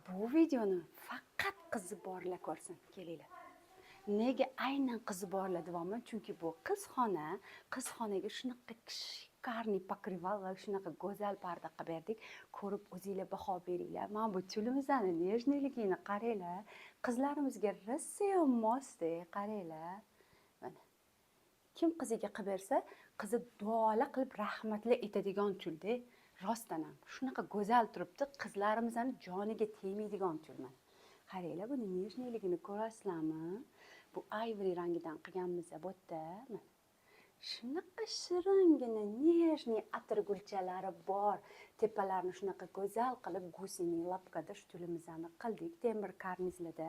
Bu videoni faqat qizi borlar ko'rsin. Kelinglar. Nega aynan qizi borlar deyapman? Chunki bu qizxona. Qizxonaga shunaqa shikarniy pokrival va shunaqa go'zal parda qilib berdik. Ko'rib o'zinglar baho beringlar. Mana bu chulimizni nejniligini qaranglar. Qizlarimizga rossiya mosda, qaranglar. Mana. Kim qiziga qilib bersa, qizi duolar qilib rahmatli etadigan chulda. Rostdan ham shunaqa go'zal turibdi, qizlarimizning joniga tegmaydigan chulman. Qaranglar, buni nejniligini ko'rasizlarmi? Bu ivory rangidan qilganmiz bu yerda. Shunaqa shiringina nejniy atirgulchalari bor. Tepalarini shunaqa go'zal qilib gusiniy lapkada shulimizni qildik. Temir karnizlarda.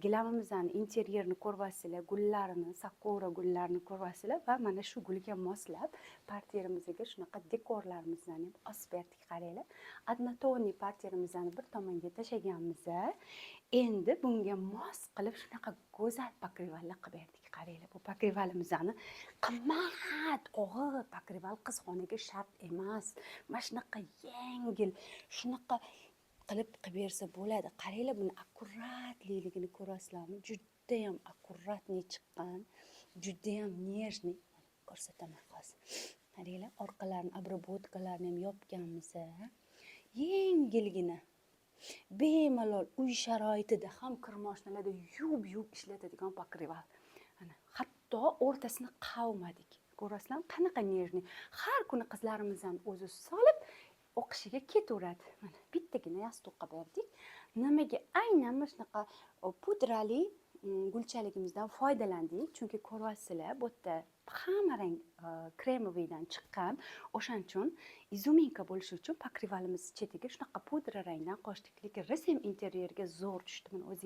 Gilamimizning interyerini ko'rasizlar, gullarini, sakura gullarini ko'rasizlar va mana shu gulga moslab portyerimizga shunaqa dekorlarimizni ham osib berdik, qaranglar. Однотонный portyerimizni bir tomonga tashaganmiz. Endi bunga mos qilib shunaqa go'zal pokrivallar qilib berdik. Qaranglar, bu pokrivalimizni qimmat, og'ir pokrival qizxonaga shart emas. Mana shunaqa yengil, shunaqa qilib bersa bo'ladi. Qaranglar, buni akkuratligini ko'rasizlarmi? Juda ham akkuratniy chiqqan, juda ham nejniy. Ko'rsataman hozir. Qaranglar, orqalarini обработкаларni ham yopganmiz. Yengilgina. Bemalol uy sharoitida ham kirmoshnalarda yub ishlatadigan pokrival. Hatto o'rtasini qavmadik. Ko'rasizlarmi, qanaqa nejniy. Har kuni qizlarimizdan o'zi solib o'qishiga ketaveradi. Mana bittagina yostiqqa berdik. Nimaga aynan shunaqa pudrali gulchaligimizdan foydalandik? Chunki ko'rasizlar, bu yerda hamma rang kremoviydan chiqqan. O'shaning uchun izuminka bo'lishi uchun pokrivalimiz chetiga shunaqa pudra rangdan qo'shdik. Lekin rasm interyerga zo'r tushdi. O'zi